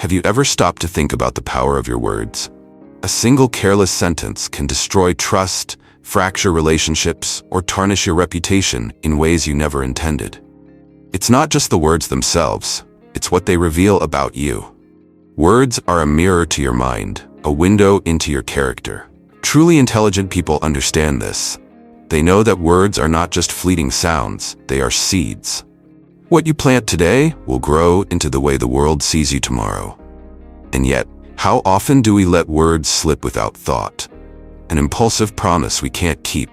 Have you ever stopped to think about the power of your words? A single careless sentence can destroy trust, fracture relationships, or tarnish your reputation in ways you never intended. It's not just the words themselves, it's what they reveal about you. Words are a mirror to your mind, a window into your character. Truly intelligent people understand this. They know that words are not just fleeting sounds, they are seeds. What you plant today will grow into the way the world sees you tomorrow. And yet, how often do we let words slip without thought? An impulsive promise we can't keep,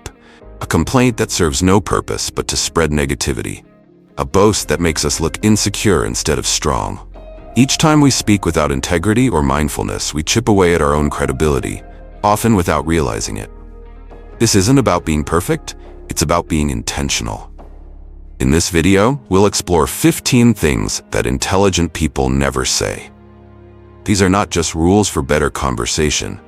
a complaint that serves no purpose but to spread negativity, a boast that makes us look insecure instead of strong. Each time we speak without integrity or mindfulness, we chip away at our own credibility, often without realizing it. This isn't about being perfect, it's about being intentional. In this video, we'll explore 15 things that intelligent people never say. These are not just rules for better conversation.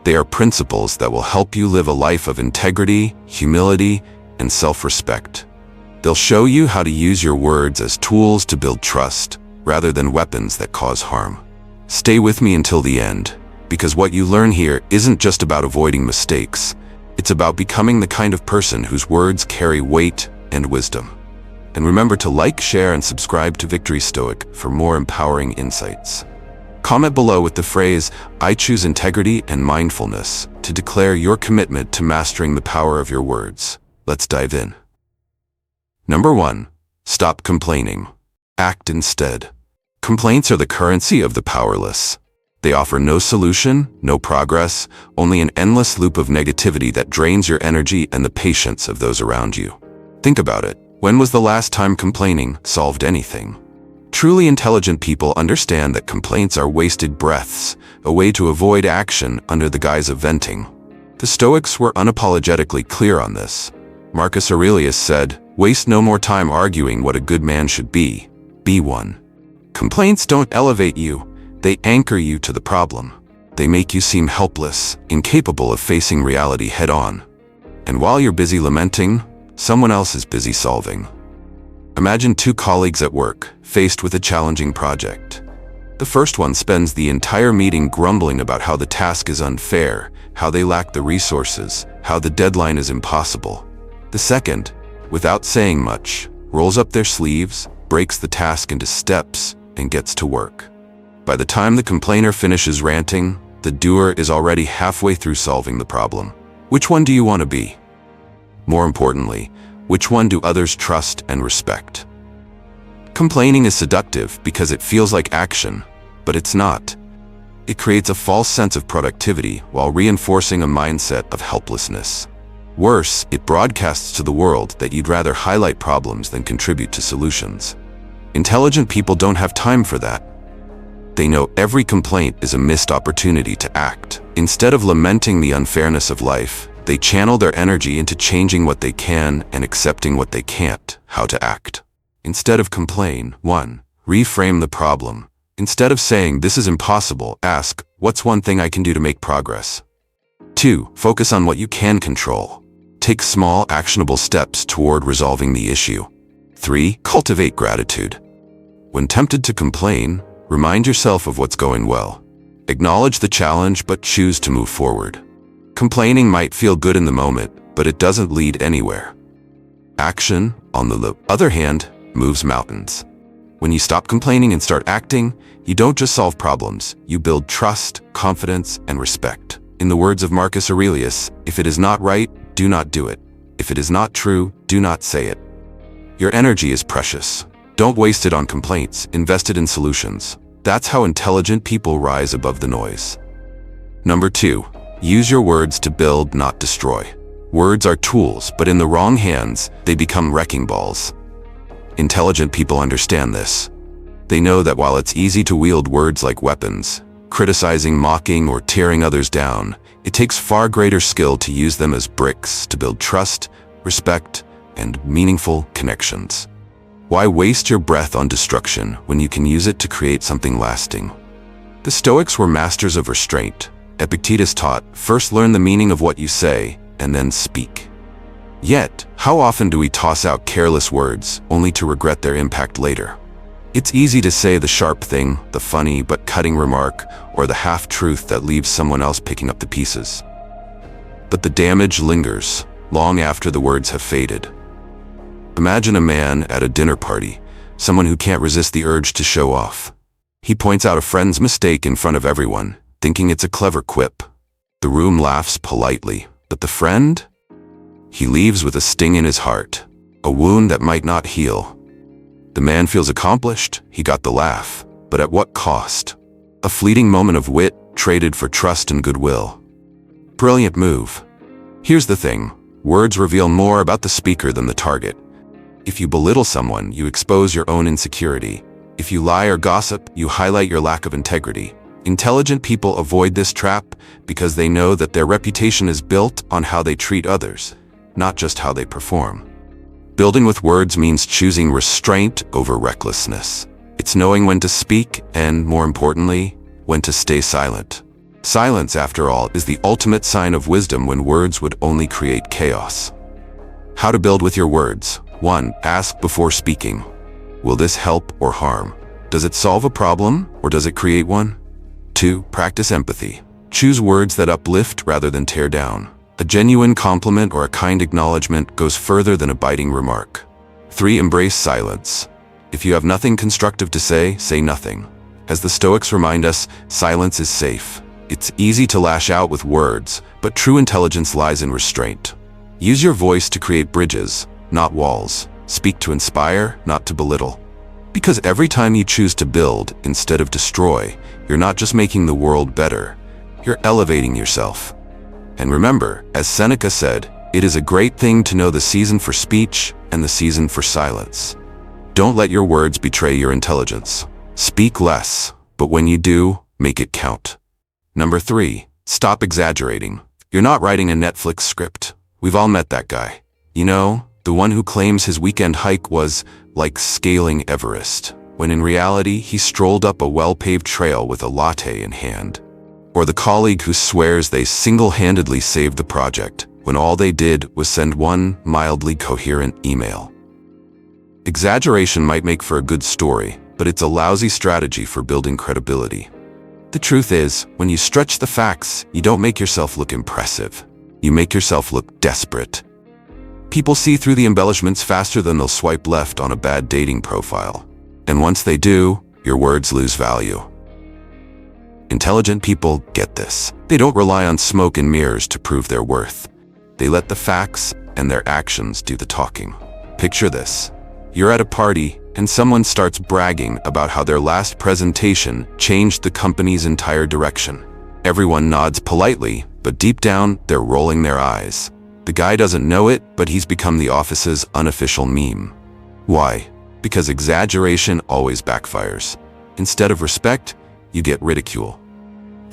They are principles that will help you live a life of integrity, humility, and self-respect. They'll show you how to use your words as tools to build trust, rather than weapons that cause harm. Stay with me until the end, because what you learn here isn't just about avoiding mistakes. It's about becoming the kind of person whose words carry weight and wisdom. And remember to like, share, and subscribe to Victory Stoic for more empowering insights. Comment below with the phrase, "I choose integrity and mindfulness," to declare your commitment to mastering the power of your words. Let's dive in. Number 1. Stop complaining. Act instead. Complaints are the currency of the powerless. They offer no solution, no progress, only an endless loop of negativity that drains your energy and the patience of those around you. Think about it. When was the last time complaining solved anything? Truly intelligent people understand that complaints are wasted breaths, a way to avoid action under the guise of venting. The Stoics were unapologetically clear on this. Marcus Aurelius said, "Waste no more time arguing what a good man should be. Be one." Complaints don't elevate you, they anchor you to the problem. They make you seem helpless, incapable of facing reality head-on. And while you're busy lamenting, someone else is busy solving. Imagine two colleagues at work, faced with a challenging project. The first one spends the entire meeting grumbling about how the task is unfair, how they lack the resources, how the deadline is impossible. The second, without saying much, rolls up their sleeves, breaks the task into steps, and gets to work. By the time the complainer finishes ranting, the doer is already halfway through solving the problem. Which one do you want to be? More importantly, which one do others trust and respect? Complaining is seductive because it feels like action, but it's not. It creates a false sense of productivity while reinforcing a mindset of helplessness. Worse, it broadcasts to the world that you'd rather highlight problems than contribute to solutions. Intelligent people don't have time for that. They know every complaint is a missed opportunity to act. Instead of lamenting the unfairness of life, they channel their energy into changing what they can and accepting what they can't, how to act. Instead of complain, 1. Reframe the problem. Instead of saying, "This is impossible," ask, "What's one thing I can do to make progress?" 2. Focus on what you can control. Take small, actionable steps toward resolving the issue. 3. Cultivate gratitude. When tempted to complain, remind yourself of what's going well. Acknowledge the challenge but choose to move forward. Complaining might feel good in the moment, but it doesn't lead anywhere. Action, on the other hand, moves mountains. When you stop complaining and start acting, you don't just solve problems, you build trust, confidence, and respect. In the words of Marcus Aurelius, "If it is not right, do not do it. If it is not true, do not say it." Your energy is precious. Don't waste it on complaints, invest it in solutions. That's how intelligent people rise above the noise. Number 2. Use your words to build, not destroy. Words are tools, but in the wrong hands, they become wrecking balls. Intelligent people understand this. They know that while it's easy to wield words like weapons, criticizing, mocking, or tearing others down, it takes far greater skill to use them as bricks to build trust, respect, and meaningful connections. Why waste your breath on destruction when you can use it to create something lasting? The Stoics were masters of restraint. Epictetus taught, "First learn the meaning of what you say, and then speak." Yet, how often do we toss out careless words only to regret their impact later? It's easy to say the sharp thing, the funny but cutting remark, or the half-truth that leaves someone else picking up the pieces. But the damage lingers, long after the words have faded. Imagine a man at a dinner party, someone who can't resist the urge to show off. He points out a friend's mistake in front of everyone, thinking it's a clever quip. The room laughs politely, but the friend? He leaves with a sting in his heart, a wound that might not heal. The man feels accomplished, he got the laugh, but at what cost? A fleeting moment of wit traded for trust and goodwill. Brilliant move. Here's the thing, words reveal more about the speaker than the target. If you belittle someone, you expose your own insecurity. If you lie or gossip, you highlight your lack of integrity. Intelligent people avoid this trap because they know that their reputation is built on how they treat others, not just how they perform. Building with words means choosing restraint over recklessness. It's knowing when to speak and, more importantly, when to stay silent. Silence, after all, is the ultimate sign of wisdom when words would only create chaos. How to build with your words. 1. Ask before speaking. Will this help or harm? Does it solve a problem or does it create one? 2. Practice empathy. Choose words that uplift rather than tear down. A genuine compliment or a kind acknowledgement goes further than a biting remark. 3. Embrace silence. If you have nothing constructive to say, say nothing. As the Stoics remind us, silence is safe. It's easy to lash out with words, but true intelligence lies in restraint. Use your voice to create bridges, not walls. Speak to inspire, not to belittle. Because every time you choose to build instead of destroy, you're not just making the world better, you're elevating yourself. And remember, as Seneca said, it is a great thing to know the season for speech and the season for silence. Don't let your words betray your intelligence. Speak less, but when you do, make it count. Number 3, stop exaggerating. You're not writing a Netflix script. We've all met that guy. You know, the one who claims his weekend hike was like scaling Everest, when in reality he strolled up a well-paved trail with a latte in hand. Or the colleague who swears they single-handedly saved the project, when all they did was send one mildly coherent email. Exaggeration might make for a good story, but it's a lousy strategy for building credibility. The truth is, when you stretch the facts, you don't make yourself look impressive. You make yourself look desperate. People see through the embellishments faster than they'll swipe left on a bad dating profile. And once they do, your words lose value. Intelligent people get this. They don't rely on smoke and mirrors to prove their worth. They let the facts and their actions do the talking. Picture this. You're at a party and someone starts bragging about how their last presentation changed the company's entire direction. Everyone nods politely, but deep down, they're rolling their eyes. The guy doesn't know it, but he's become the office's unofficial meme. Why? Because exaggeration always backfires. Instead of respect, you get ridicule.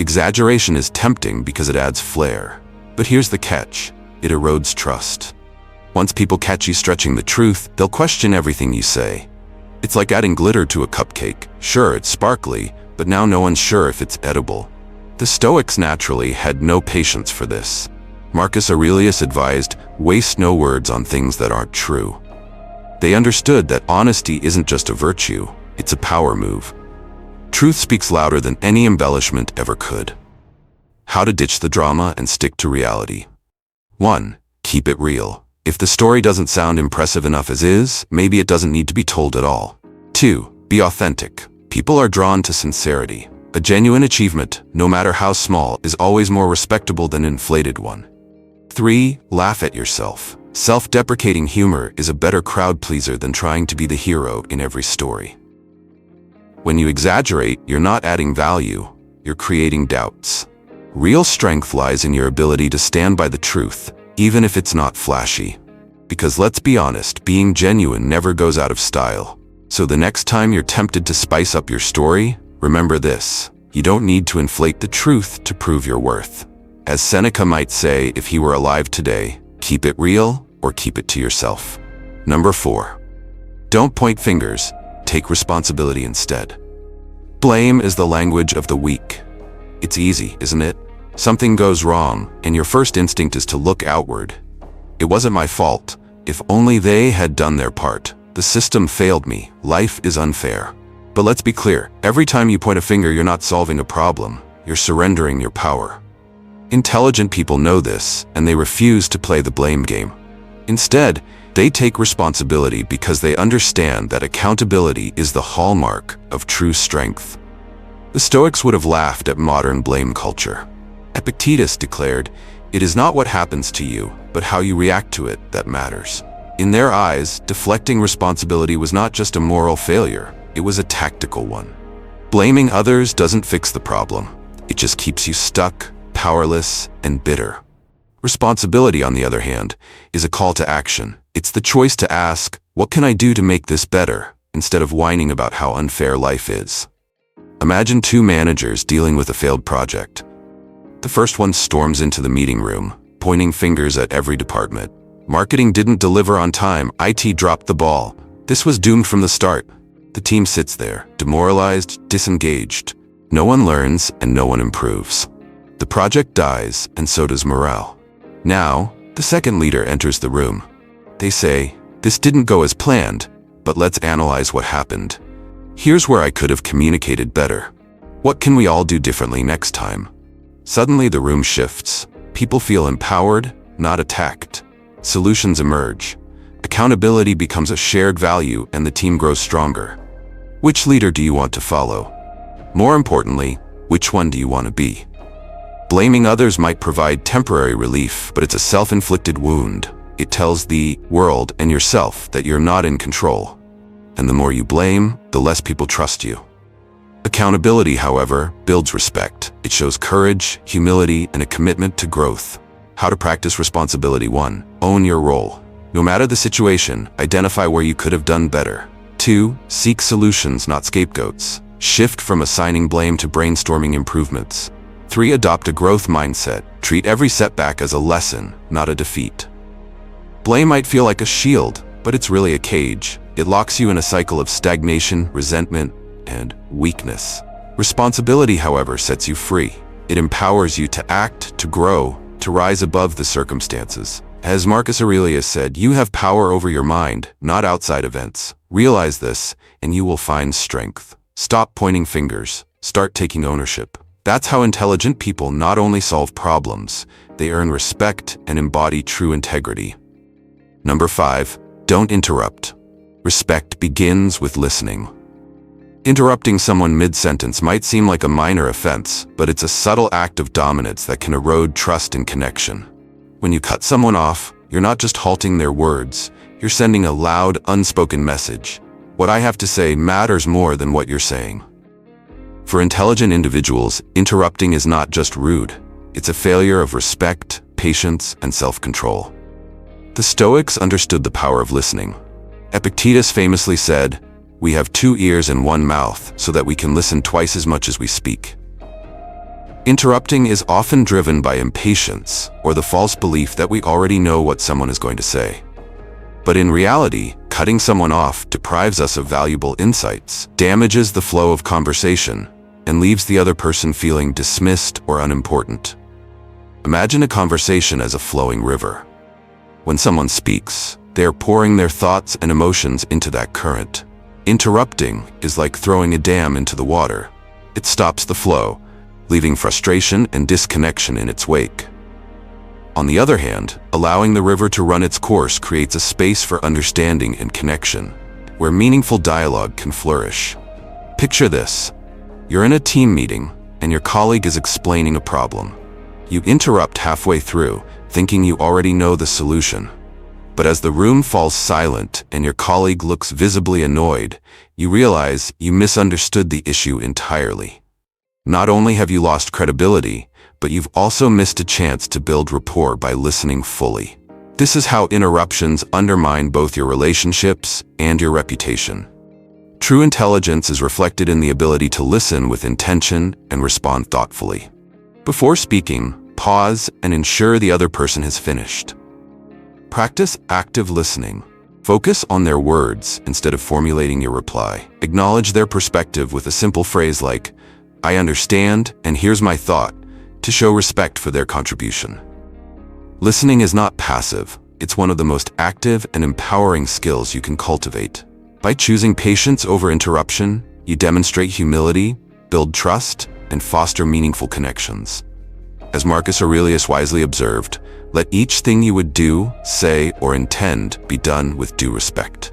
Exaggeration is tempting because it adds flair. But here's the catch. It erodes trust. Once people catch you stretching the truth, they'll question everything you say. It's like adding glitter to a cupcake. Sure, it's sparkly, but now no one's sure if it's edible. The Stoics naturally had no patience for this. Marcus Aurelius advised, waste no words on things that aren't true. They understood that honesty isn't just a virtue, it's a power move. Truth speaks louder than any embellishment ever could. How to ditch the drama and stick to reality. 1. Keep it real. If the story doesn't sound impressive enough as is, maybe it doesn't need to be told at all. 2. Be authentic. People are drawn to sincerity. A genuine achievement, no matter how small, is always more respectable than an inflated one. 3. Laugh at yourself. Self-deprecating humor is a better crowd pleaser than trying to be the hero in every story. When you exaggerate, you're not adding value, you're creating doubts. Real strength lies in your ability to stand by the truth, even if it's not flashy. Because let's be honest, being genuine never goes out of style. So the next time you're tempted to spice up your story, remember this: you don't need to inflate the truth to prove your worth. As Seneca might say if he were alive today, keep it real or keep it to yourself. Number 4. Don't point fingers, take responsibility instead. Blame is the language of the weak. It's easy, isn't it? Something goes wrong, and your first instinct is to look outward. It wasn't my fault. If only they had done their part. The system failed me. Life is unfair. But let's be clear, every time you point a finger, you're not solving a problem, you're surrendering your power. Intelligent people know this, and they refuse to play the blame game. Instead, they take responsibility because they understand that accountability is the hallmark of true strength. The Stoics would have laughed at modern blame culture. Epictetus declared, "It is not what happens to you, but how you react to it that matters." In their eyes, deflecting responsibility was not just a moral failure, it was a tactical one. Blaming others doesn't fix the problem. It just keeps you stuck, powerless, and bitter. Responsibility, on the other hand, is a call to action. It's the choice to ask, what can I do to make this better, instead of whining about how unfair life is. Imagine two managers dealing with a failed project. The first one storms into the meeting room, pointing fingers at every department. Marketing didn't deliver on time, IT dropped the ball. This was doomed from the start. The team sits there, demoralized, disengaged. No one learns and no one improves. The project dies, and so does morale. Now, the second leader enters the room. They say, "This didn't go as planned, but let's analyze what happened. Here's where I could have communicated better. What can we all do differently next time?" Suddenly the room shifts. People feel empowered, not attacked. Solutions emerge. Accountability becomes a shared value and the team grows stronger. Which leader do you want to follow? More importantly, which one do you want to be? Blaming others might provide temporary relief, but it's a self-inflicted wound. It tells the world and yourself that you're not in control. And the more you blame, the less people trust you. Accountability, however, builds respect. It shows courage, humility, and a commitment to growth. How to practice responsibility. 1. Own your role. No matter the situation, identify where you could have done better. 2. Seek solutions, not scapegoats. Shift from assigning blame to brainstorming improvements. 3. Adopt a growth mindset. Treat every setback as a lesson, not a defeat. Blame might feel like a shield, but it's really a cage. It locks you in a cycle of stagnation, resentment, and weakness. Responsibility, however, sets you free. It empowers you to act, to grow, to rise above the circumstances. As Marcus Aurelius said, you have power over your mind, not outside events. Realize this, and you will find strength. Stop pointing fingers. Start taking ownership. That's how intelligent people not only solve problems, they earn respect and embody true integrity. Number 5. Don't interrupt. Respect begins with listening. Interrupting someone mid-sentence might seem like a minor offense, but it's a subtle act of dominance that can erode trust and connection. When you cut someone off, you're not just halting their words, you're sending a loud, unspoken message. What I have to say matters more than what you're saying. For intelligent individuals, interrupting is not just rude. It's a failure of respect, patience, and self-control. The Stoics understood the power of listening. Epictetus famously said, "We have 2 ears and 1 mouth, so that we can listen twice as much as we speak." Interrupting is often driven by impatience or the false belief that we already know what someone is going to say. But in reality, cutting someone off deprives us of valuable insights, damages the flow of conversation, and leaves the other person feeling dismissed or unimportant. Imagine a conversation as a flowing river. When someone speaks, they are pouring their thoughts and emotions into that current. Interrupting is like throwing a dam into the water. It stops the flow, leaving frustration and disconnection in its wake. On the other hand, allowing the river to run its course creates a space for understanding and connection, where meaningful dialogue can flourish. Picture this. You're in a team meeting, and your colleague is explaining a problem. You interrupt halfway through, thinking you already know the solution. But as the room falls silent and your colleague looks visibly annoyed, you realize you misunderstood the issue entirely. Not only have you lost credibility, but you've also missed a chance to build rapport by listening fully. This is how interruptions undermine both your relationships and your reputation. True intelligence is reflected in the ability to listen with intention and respond thoughtfully. Before speaking, pause and ensure the other person has finished. Practice active listening. Focus on their words instead of formulating your reply. Acknowledge their perspective with a simple phrase like, "I understand, and here's my thought," to show respect for their contribution. Listening is not passive. It's one of the most active and empowering skills you can cultivate. By choosing patience over interruption, You demonstrate humility, build trust, and foster meaningful connections. As Marcus Aurelius wisely observed, let each thing you would do, say, or intend be done with due respect.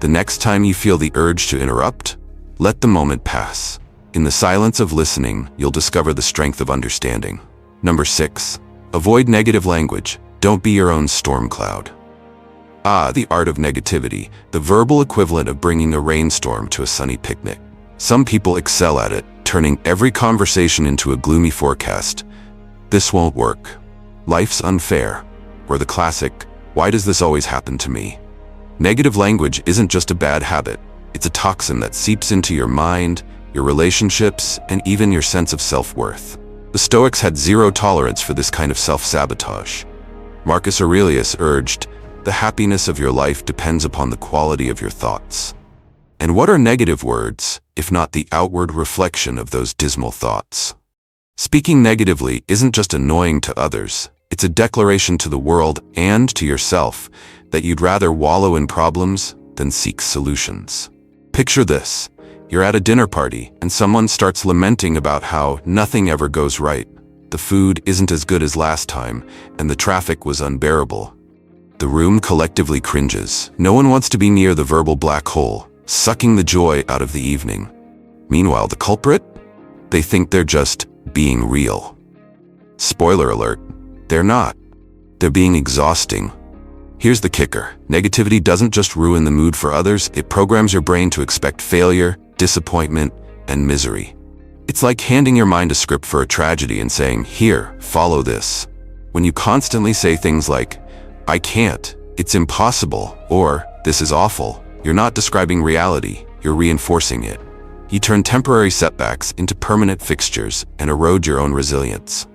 The next time you feel the urge to interrupt, let the moment pass. In the silence of listening, you'll discover the strength of understanding. Number 6. Avoid negative language. Don't be your own storm cloud. The art of negativity, the verbal equivalent of bringing a rainstorm to a sunny picnic. Some people excel at it, turning every conversation into a gloomy forecast. This won't work. Life's unfair. Or the classic, why does this always happen to me? Negative language isn't just a bad habit. It's a toxin that seeps into your mind, your relationships, and even your sense of self-worth. The Stoics had zero tolerance for this kind of self-sabotage. Marcus Aurelius urged, the happiness of your life depends upon the quality of your thoughts. And what are negative words, if not the outward reflection of those dismal thoughts? Speaking negatively isn't just annoying to others, it's a declaration to the world and to yourself that you'd rather wallow in problems than seek solutions. Picture this. You're at a dinner party and someone starts lamenting about how nothing ever goes right. The food isn't as good as last time, and the traffic was unbearable. The room collectively cringes. No one wants to be near the verbal black hole, sucking the joy out of the evening. Meanwhile, the culprit? They think they're just being real. Spoiler alert, they're not. They're being exhausting. Here's the kicker. Negativity doesn't just ruin the mood for others, it programs your brain to expect failure, disappointment, and misery. It's like handing your mind a script for a tragedy and saying, here, follow this. When you constantly say things like, I can't, it's impossible, or this is awful, you're not describing reality, you're reinforcing it. You turn temporary setbacks into permanent fixtures and erode your own resilience.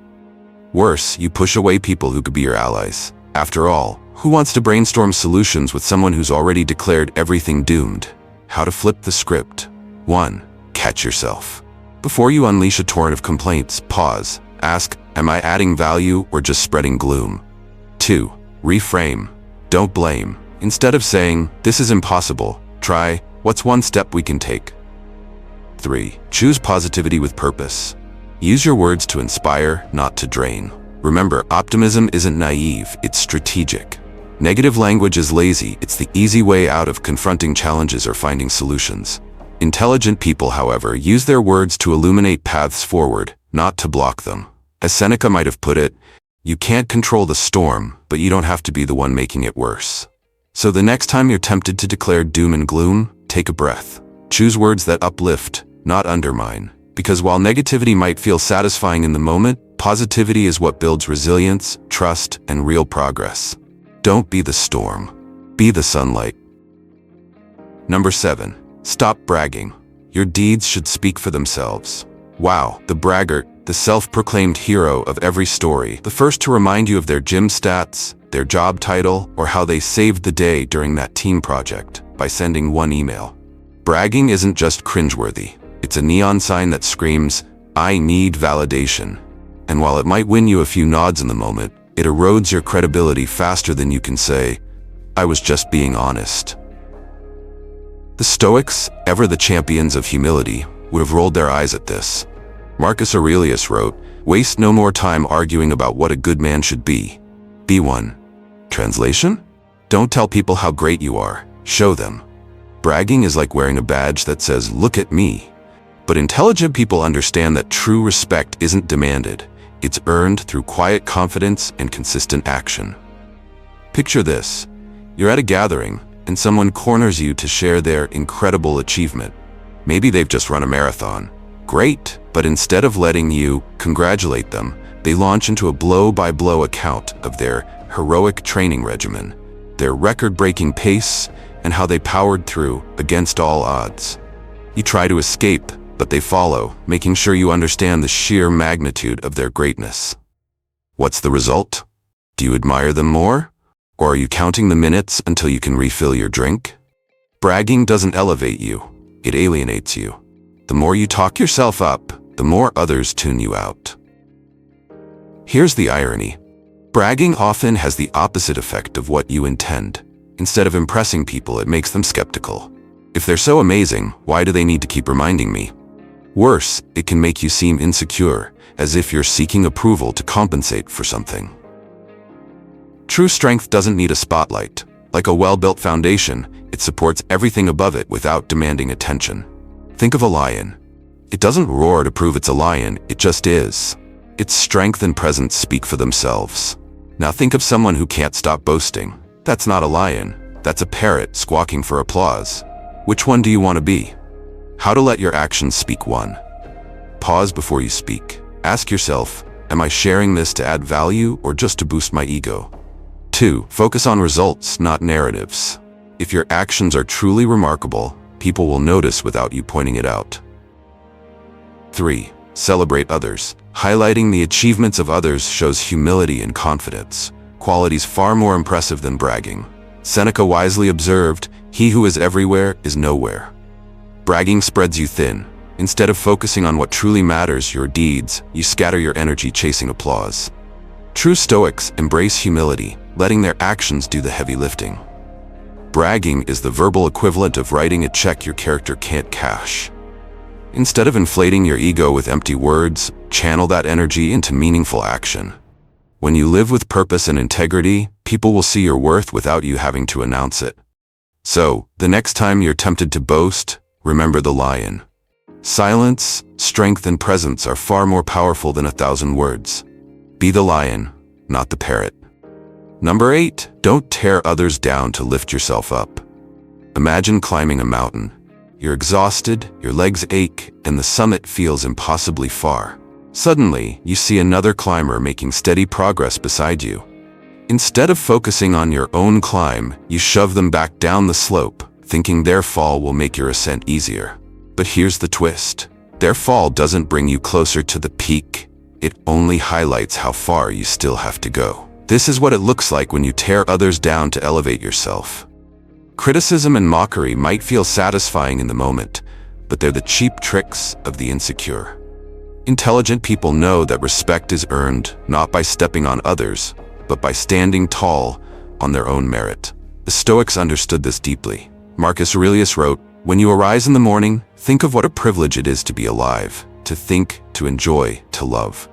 Worse, you push away people who could be your allies. After all, who wants to brainstorm solutions with someone who's already declared everything doomed? How to flip the script. 1. Catch yourself. Before you unleash a torrent of complaints, pause. Ask, am I adding value or just spreading gloom? 2. Reframe. Don't blame. Instead of saying, this is impossible, try, what's one step we can take? 3. Choose positivity with purpose. Use your words to inspire, not to drain. Remember, optimism isn't naive, it's strategic. Negative language is lazy, it's the easy way out of confronting challenges or finding solutions. Intelligent people, however, use their words to illuminate paths forward, not to block them. As Seneca might have put it, you can't control the storm, but you don't have to be the one making it worse. So the next time you're tempted to declare doom and gloom, take a breath. Choose words that uplift, not undermine. Because while negativity might feel satisfying in the moment, positivity is what builds resilience, trust, and real progress. Don't be the storm. Be the sunlight. Number 7. Stop bragging. Your deeds should speak for themselves. Wow, the braggart, the self-proclaimed hero of every story, the first to remind you of their gym stats, their job title, or how they saved the day during that team project by sending one email. Bragging isn't just cringeworthy. It's a neon sign that screams, I need validation. And while it might win you a few nods in the moment, it erodes your credibility faster than you can say, I was just being honest. The Stoics, ever the champions of humility, would have rolled their eyes at this. Marcus Aurelius wrote, waste no more time arguing about what a good man should be. Be one. Translation? Don't tell people how great you are, show them. Bragging is like wearing a badge that says, look at me. But intelligent people understand that true respect isn't demanded. It's earned through quiet confidence and consistent action. Picture this. You're at a gathering, and someone corners you to share their incredible achievement. Maybe they've just run a marathon. Great, but instead of letting you congratulate them, they launch into a blow-by-blow account of their heroic training regimen, their record-breaking pace, and how they powered through against all odds. You try to escape, but they follow, making sure you understand the sheer magnitude of their greatness. What's the result? Do you admire them more? Or are you counting the minutes until you can refill your drink? Bragging doesn't elevate you, it alienates you. The more you talk yourself up, the more others tune you out. Here's the irony. Bragging often has the opposite effect of what you intend. Instead of impressing people, it makes them skeptical. If they're so amazing, why do they need to keep reminding me? Worse, it can make you seem insecure, as if you're seeking approval to compensate for something. True strength doesn't need a spotlight. Like a well-built foundation, it supports everything above it without demanding attention. Think of a lion. It doesn't roar to prove it's a lion, it just is. Its strength and presence speak for themselves. Now think of someone who can't stop boasting. That's not a lion, that's a parrot squawking for applause. Which one do you want to be? How to let your actions speak. 1. Pause before you speak. Ask yourself, am I sharing this to add value or just to boost my ego? 2. Focus on results, not narratives. If your actions are truly remarkable, people will notice without you pointing it out. 3. Celebrate others. Highlighting the achievements of others shows humility and confidence, qualities far more impressive than bragging. Seneca wisely observed, "He who is everywhere is nowhere." Bragging spreads you thin. Instead of focusing on what truly matters, your deeds, you scatter your energy chasing applause. True Stoics embrace humility, letting their actions do the heavy lifting. Bragging is the verbal equivalent of writing a check your character can't cash. Instead of inflating your ego with empty words, channel that energy into meaningful action. When you live with purpose and integrity, people will see your worth without you having to announce it. So, the next time you're tempted to boast, remember the lion. Silence, strength, and presence are far more powerful than 1,000 words. Be the lion, not the parrot. Number 8, don't tear others down to lift yourself up. Imagine climbing a mountain. You're exhausted, your legs ache, and the summit feels impossibly far. Suddenly, you see another climber making steady progress beside you. Instead of focusing on your own climb, you shove them back down the slope, thinking their fall will make your ascent easier. But here's the twist. Their fall doesn't bring you closer to the peak. It only highlights how far you still have to go. This is what it looks like when you tear others down to elevate yourself. Criticism and mockery might feel satisfying in the moment, but they're the cheap tricks of the insecure. Intelligent people know that respect is earned not by stepping on others, but by standing tall on their own merit. The Stoics understood this deeply. Marcus Aurelius wrote, "When you arise in the morning, think of what a privilege it is to be alive, to think, to enjoy, to love."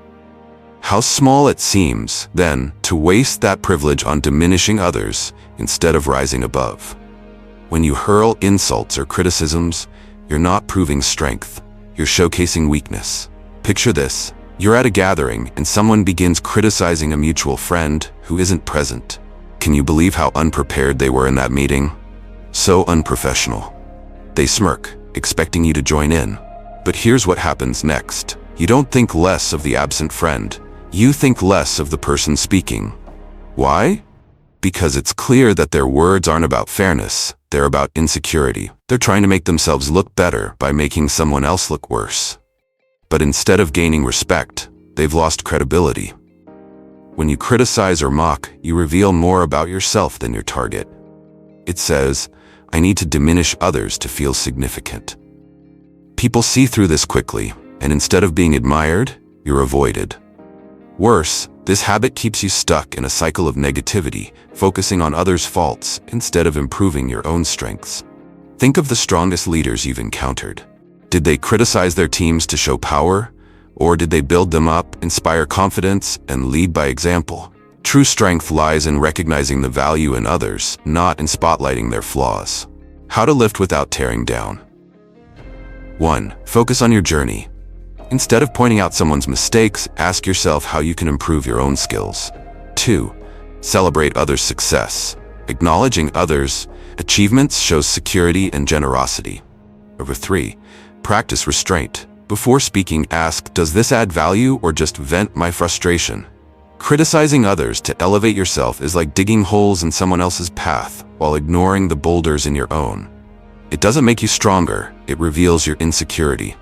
How small it seems, then, to waste that privilege on diminishing others instead of rising above. When you hurl insults or criticisms, you're not proving strength, you're showcasing weakness. Picture this. You're at a gathering and someone begins criticizing a mutual friend who isn't present. Can you believe how unprepared they were in that meeting? So unprofessional. They smirk, expecting you to join in. But here's what happens next. You don't think less of the absent friend. You think less of the person speaking. Why? Because it's clear that their words aren't about fairness, they're about insecurity. They're trying to make themselves look better by making someone else look worse. But instead of gaining respect, they've lost credibility. When you criticize or mock, you reveal more about yourself than your target. It says, "I need to diminish others to feel significant." People see through this quickly, and instead of being admired, you're avoided. Worse, this habit keeps you stuck in a cycle of negativity, focusing on others' faults instead of improving your own strengths. Think of the strongest leaders you've encountered. Did they criticize their teams to show power? Or did they build them up, inspire confidence, and lead by example? True strength lies in recognizing the value in others, not in spotlighting their flaws. How to lift without tearing down. 1. Focus on your journey. Instead of pointing out someone's mistakes, ask yourself how you can improve your own skills. 2. Celebrate others' success. Acknowledging others' achievements shows security and generosity. 3. Practice restraint. Before speaking, ask, does this add value or just vent my frustration? Criticizing others to elevate yourself is like digging holes in someone else's path while ignoring the boulders in your own. It doesn't make you stronger, it reveals your insecurity.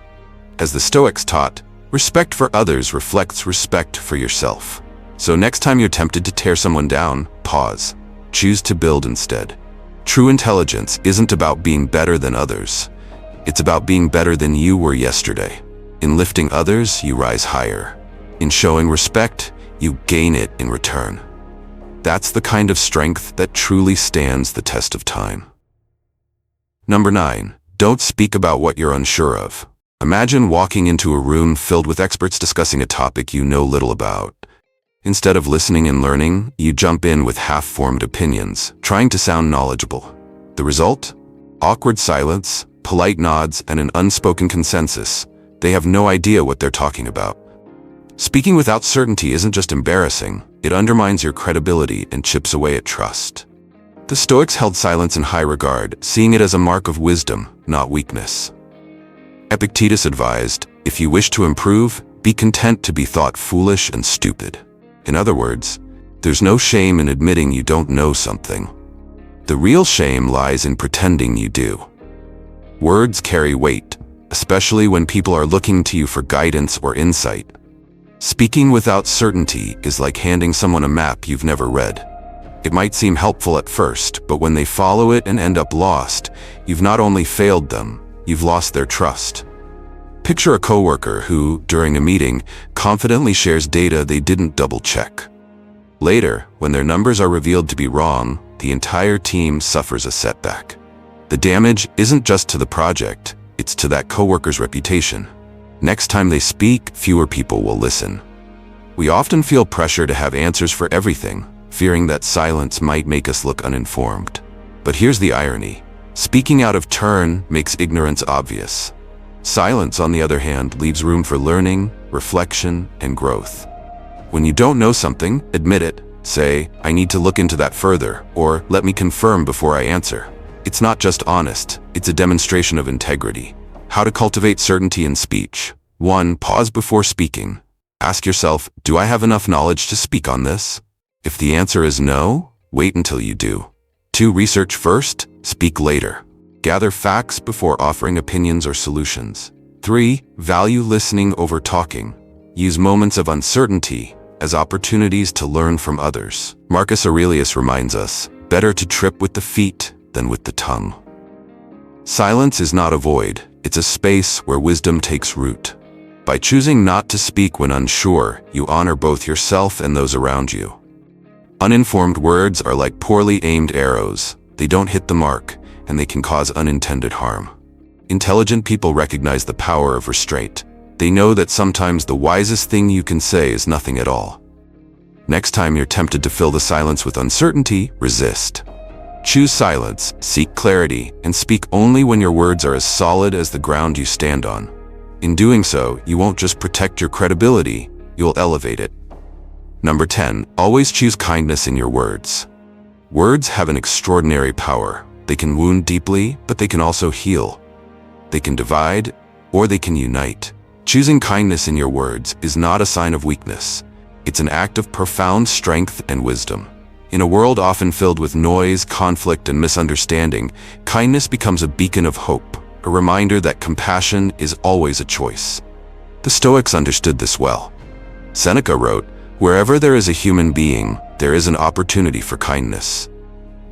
As the Stoics taught, respect for others reflects respect for yourself. So next time you're tempted to tear someone down, pause. Choose to build instead. True intelligence isn't about being better than others. It's about being better than you were yesterday. In lifting others, you rise higher. In showing respect, you gain it in return. That's the kind of strength that truly stands the test of time. Number 9. Don't speak about what you're unsure of. Imagine walking into a room filled with experts discussing a topic you know little about. Instead of listening and learning, you jump in with half-formed opinions, trying to sound knowledgeable. The result? Awkward silence, polite nods, and an unspoken consensus. They have no idea what they're talking about. Speaking without certainty isn't just embarrassing, it undermines your credibility and chips away at trust. The Stoics held silence in high regard, seeing it as a mark of wisdom, not weakness. Epictetus advised, if you wish to improve, be content to be thought foolish and stupid. In other words, there's no shame in admitting you don't know something. The real shame lies in pretending you do. Words carry weight, especially when people are looking to you for guidance or insight. Speaking without certainty is like handing someone a map you've never read. It might seem helpful at first, but when they follow it and end up lost, you've not only failed them, you've lost their trust. Picture a coworker who, during a meeting, confidently shares data they didn't double-check. Later, when their numbers are revealed to be wrong, the entire team suffers a setback. The damage isn't just to the project, it's to that coworker's reputation. Next time they speak, fewer people will listen. We often feel pressure to have answers for everything, fearing that silence might make us look uninformed. But here's the irony. Speaking out of turn makes ignorance obvious. Silence, on the other hand, leaves room for learning, reflection, and growth. When you don't know something, admit it. Say, I need to look into that further, or let me confirm before I answer. It's not just honest, it's a demonstration of integrity. How to cultivate certainty in speech. 1. Pause before speaking. Ask yourself, do I have enough knowledge to speak on this? If the answer is no, wait until you do. 2. Research first, speak later. Gather facts before offering opinions or solutions. 3. Value listening over talking. Use moments of uncertainty as opportunities to learn from others. Marcus Aurelius reminds us, better to trip with the feet than with the tongue. Silence is not a void, it's a space where wisdom takes root. By choosing not to speak when unsure, you honor both yourself and those around you. Uninformed words are like poorly aimed arrows. They don't hit the mark, and they can cause unintended harm. Intelligent people recognize the power of restraint. They know that sometimes the wisest thing you can say is nothing at all. Next time you're tempted to fill the silence with uncertainty, resist. Choose silence, seek clarity, and speak only when your words are as solid as the ground you stand on. In doing so, you won't just protect your credibility, you'll elevate it. Number 10. Always choose kindness in your words. Words have an extraordinary power. They can wound deeply, but they can also heal. They can divide, or they can unite. Choosing kindness in your words is not a sign of weakness. It's an act of profound strength and wisdom. In a world often filled with noise, conflict, and misunderstanding, kindness becomes a beacon of hope, a reminder that compassion is always a choice. The Stoics understood this well. Seneca wrote, "Wherever there is a human being, there is an opportunity for kindness."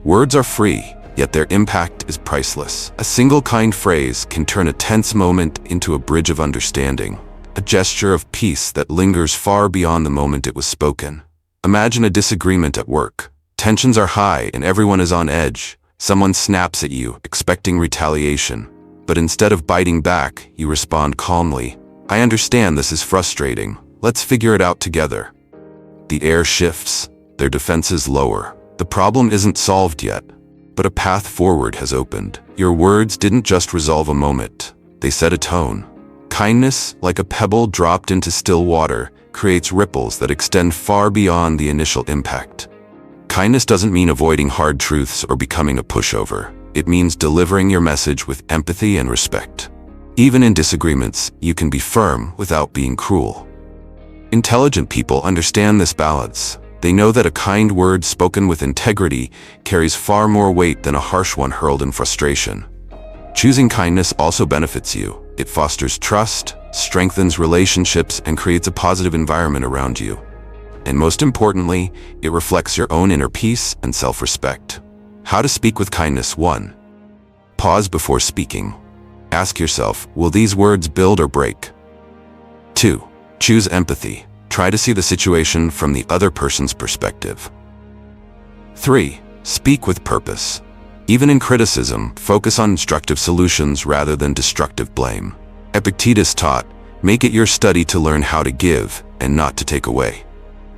Words are free, yet their impact is priceless. A single kind phrase can turn a tense moment into a bridge of understanding, a gesture of peace that lingers far beyond the moment it was spoken. Imagine a disagreement at work. Tensions are high and everyone is on edge. Someone snaps at you, expecting retaliation. But instead of biting back, you respond calmly. "I understand this is frustrating. Let's figure it out together." The air shifts, their defenses lower. The problem isn't solved yet, but a path forward has opened. Your words didn't just resolve a moment, they set a tone. Kindness, like a pebble dropped into still water, creates ripples that extend far beyond the initial impact. Kindness doesn't mean avoiding hard truths or becoming a pushover. It means delivering your message with empathy and respect. Even in disagreements, you can be firm without being cruel. Intelligent people understand this balance. They know that a kind word spoken with integrity carries far more weight than a harsh one hurled in frustration. Choosing kindness also benefits you. It fosters trust, strengthens relationships, and creates a positive environment around you. And most importantly, it reflects your own inner peace and self-respect. How to speak with kindness. 1. Pause before speaking. Ask yourself, will these words build or break? 2. Choose empathy. Try to see the situation from the other person's perspective. 3. Speak with purpose. Even in criticism, focus on constructive solutions rather than destructive blame. Epictetus taught, make it your study to learn how to give and not to take away.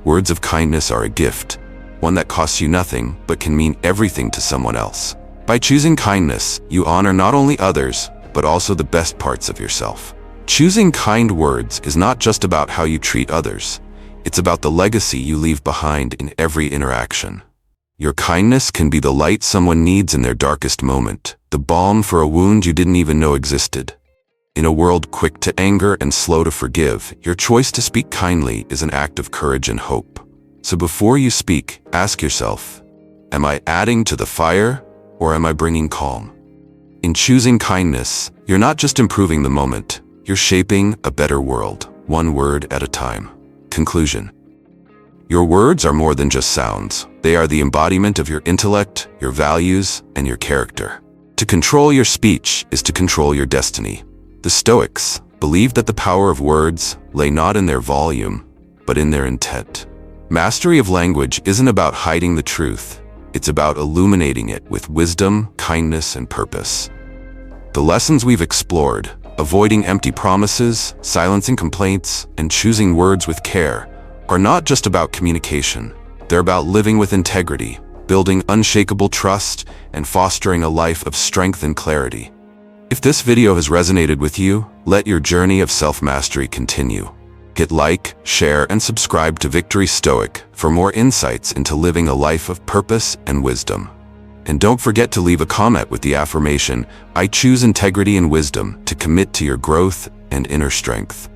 Words of kindness are a gift, one that costs you nothing but can mean everything to someone else. By choosing kindness, you honor not only others, but also the best parts of yourself. Choosing kind words is not just about how you treat others. It's about the legacy you leave behind in every interaction. Your kindness can be the light someone needs in their darkest moment, the balm for a wound you didn't even know existed. In a world quick to anger and slow to forgive, your choice to speak kindly is an act of courage and hope. So before you speak, ask yourself, am I adding to the fire or am I bringing calm? In choosing kindness, you're not just improving the moment, you're shaping a better world, one word at a time. Conclusion. Your words are more than just sounds. They are the embodiment of your intellect, your values, and your character. To control your speech is to control your destiny. The Stoics believed that the power of words lay not in their volume, but in their intent. Mastery of language isn't about hiding the truth. It's about illuminating it with wisdom, kindness, and purpose. The lessons we've explored, avoiding empty promises, silencing complaints, and choosing words with care, are not just about communication. They're about living with integrity, building unshakable trust, and fostering a life of strength and clarity. If this video has resonated with you, let your journey of self-mastery continue. Hit like, share, and subscribe to Victory Stoic for more insights into living a life of purpose and wisdom. And don't forget to leave a comment with the affirmation, I choose integrity and wisdom to commit to your growth and inner strength.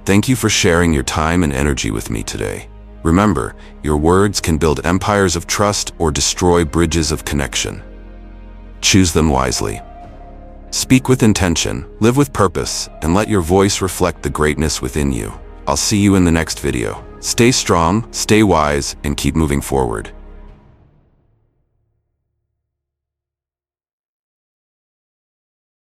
Thank you for sharing your time and energy with me today. Remember, your words can build empires of trust or destroy bridges of connection. Choose them wisely. Speak with intention, live with purpose, and let your voice reflect the greatness within you. I'll see you in the next video. Stay strong, stay wise, and keep moving forward.